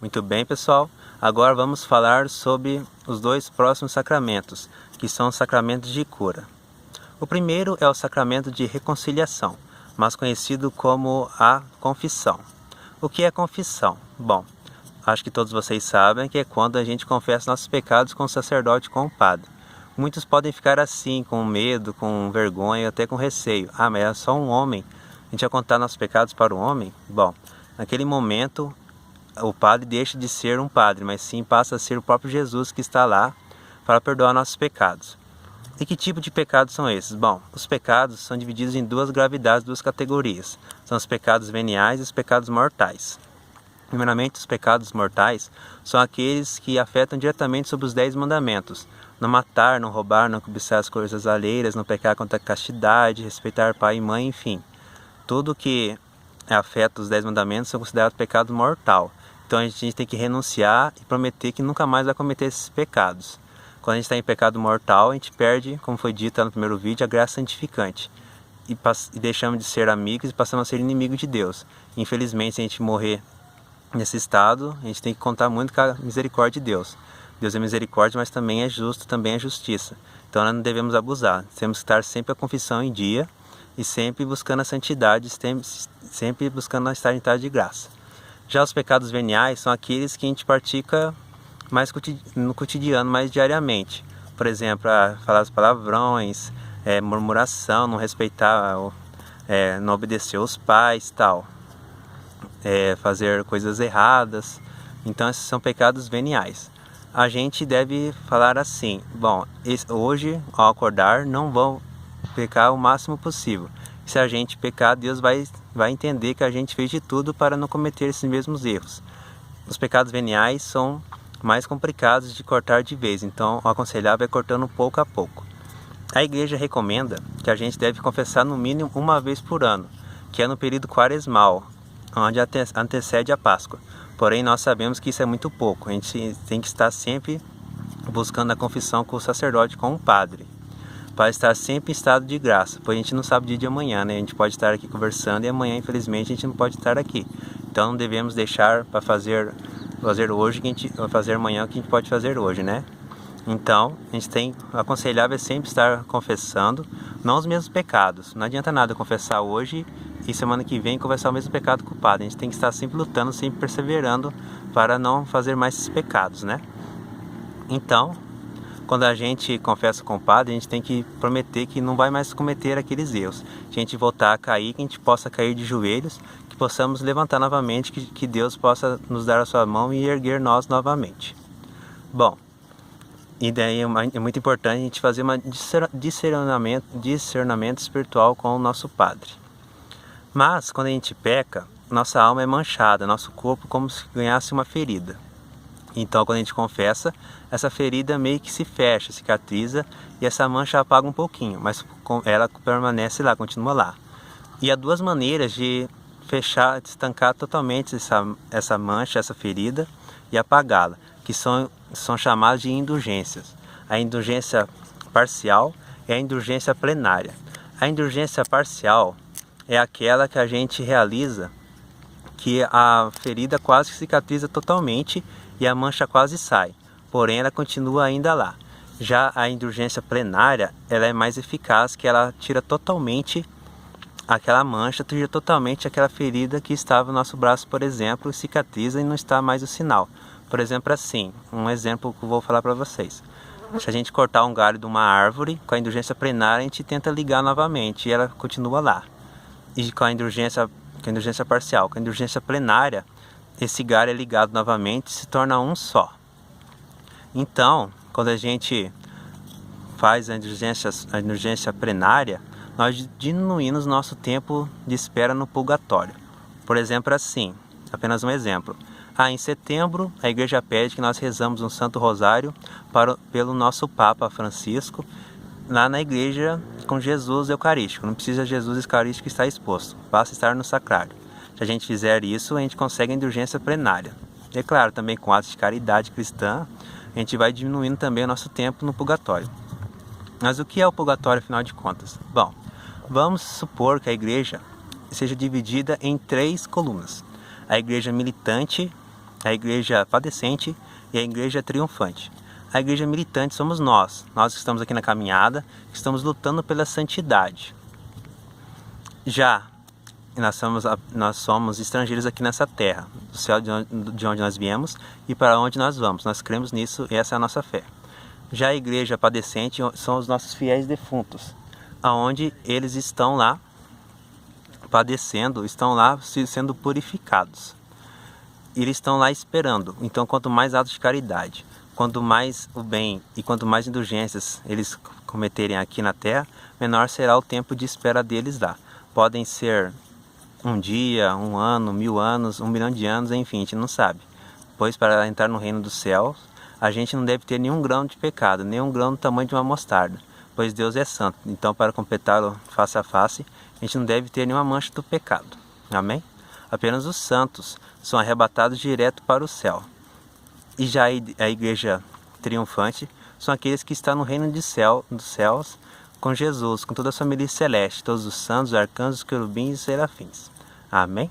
Muito bem, pessoal. Agora vamos falar sobre os dois próximos sacramentos, que são os sacramentos de cura. O primeiro é o sacramento de reconciliação, mais conhecido como a confissão. O que é confissão? Bom, acho que todos vocês sabem que é quando a gente confessa nossos pecados com o sacerdote, com o padre. Muitos podem ficar assim, com medo, com vergonha, até com receio. Ah, mas é só um homem. A gente vai contar nossos pecados para o homem? Bom, naquele momento o padre deixa de ser um padre, mas sim passa a ser o próprio Jesus que está lá para perdoar nossos pecados. E que tipo de pecados são esses? Bom, os pecados são divididos em duas gravidades, duas categorias. São os pecados veniais e os pecados mortais. Primeiramente, os pecados mortais são aqueles que afetam diretamente sobre os 10 mandamentos. Não matar, não roubar, não cobiçar as coisas alheias, não pecar contra a castidade, respeitar pai e mãe, enfim. Tudo que afeta os 10 mandamentos são considerados pecado mortal. Então a gente tem que renunciar e prometer que nunca mais vai cometer esses pecados. Quando a gente está em pecado mortal, a gente perde, como foi dito no primeiro vídeo, a graça santificante. E deixamos de ser amigos e passamos a ser inimigos de Deus. Infelizmente, se a gente morrer nesse estado, a gente tem que contar muito com a misericórdia de Deus. Deus é misericórdia, mas também é justo, também é justiça. Então nós não devemos abusar. Temos que estar sempre a confissão em dia e sempre buscando a santidade, sempre buscando estar em estado de graça. Já os pecados veniais são aqueles que a gente pratica mais no cotidiano, mais diariamente. Por exemplo, falar os palavrões, murmuração, não respeitar, não obedecer aos pais, tal. Fazer coisas erradas. Então esses são pecados veniais. A gente deve falar assim: bom, hoje ao acordar não vão pecar o máximo possível. Se a gente pecar, Deus vai entender que a gente fez de tudo para não cometer esses mesmos erros. Os pecados veniais são mais complicados de cortar de vez, então o aconselhável é cortando pouco a pouco. A igreja recomenda que a gente deve confessar no mínimo uma vez por ano, que é no período quaresmal, onde antecede a Páscoa. Porém, nós sabemos que isso é muito pouco. A gente tem que estar sempre buscando a confissão com o sacerdote, com o padre, para estar sempre em estado de graça, pois a gente não sabe o dia de amanhã, né? A gente pode estar aqui conversando e amanhã, infelizmente, a gente não pode estar aqui. Então, não devemos deixar para fazer hoje, fazer amanhã o que a gente pode fazer hoje, né? Então, a gente tem aconselhável sempre estar confessando, não os mesmos pecados. Não adianta nada confessar hoje e semana que vem confessar o mesmo pecado com o padre. A gente tem que estar sempre lutando, sempre perseverando para não fazer mais esses pecados, né? Então, quando a gente confessa com o padre, a gente tem que prometer que não vai mais cometer aqueles erros. A gente voltar a cair, que a gente possa cair de joelhos, que possamos levantar novamente, que Deus possa nos dar a sua mão e erguer nós novamente. Bom, e daí é muito importante a gente fazer um discernimento espiritual com o nosso padre. Mas, quando a gente peca, nossa alma é manchada, nosso corpo como se ganhasse uma ferida. Então, quando a gente confessa, essa ferida meio que se fecha, cicatriza, e essa mancha apaga um pouquinho, mas ela permanece lá, continua lá. E há duas maneiras de fechar, de estancar totalmente essa mancha, essa ferida, e apagá-la, que são chamadas de indulgências. A indulgência parcial e a indulgência plenária. A indulgência parcial é aquela que a gente realiza que a ferida quase cicatriza totalmente e a mancha quase sai, porém ela continua ainda lá. Já a indulgência plenária, ela é mais eficaz, que ela tira totalmente aquela mancha, tira totalmente aquela ferida que estava no nosso braço, por exemplo, cicatriza e não está mais o sinal. Por exemplo, assim, um exemplo que eu vou falar para vocês. Se a gente cortar um galho de uma árvore, com a indulgência plenária a gente tenta ligar novamente e ela continua lá. E com a indulgência parcial, com a indulgência plenária, esse galho é ligado novamente e se torna um só. Então, quando a gente faz a indulgência plenária, nós diminuímos nosso tempo de espera no purgatório. Por exemplo, assim, apenas um exemplo. Em setembro, a igreja pede que nós rezamos um Santo Rosário pelo nosso Papa Francisco, lá na igreja com Jesus Eucarístico. Não precisa Jesus Eucarístico estar exposto, basta estar no sacrário. Se a gente fizer isso, a gente consegue a indulgência plenária. E é claro, também com atos de caridade cristã, a gente vai diminuindo também o nosso tempo no purgatório. Mas o que é o purgatório, afinal de contas? Bom, vamos supor que a igreja seja dividida em 3 colunas. A igreja militante, a igreja padecente e a igreja triunfante. A igreja militante somos nós que estamos aqui na caminhada, que estamos lutando pela santidade. Já nós somos estrangeiros aqui nessa terra, do céu de onde nós viemos e para onde nós vamos. Nós cremos nisso e essa é a nossa fé. Já a igreja padecente são os nossos fiéis defuntos, aonde eles estão lá padecendo, estão lá sendo purificados. Eles estão lá esperando. Então, quanto mais atos de caridade, quanto mais o bem e quanto mais indulgências eles cometerem aqui na terra, menor será o tempo de espera deles lá. Podem ser um dia, um ano, 1000 anos, 1 milhão de anos, enfim, a gente não sabe. Pois para entrar no reino dos céus, a gente não deve ter nenhum grão de pecado, nenhum grão do tamanho de uma mostarda, pois Deus é santo. Então, para completá-lo face a face, a gente não deve ter nenhuma mancha do pecado. Amém? Apenas os santos são arrebatados direto para o céu. E já a igreja triunfante são aqueles que estão no reino dos céus com Jesus, com toda a família celeste, todos os santos, arcanjos, querubins e serafins. Amém?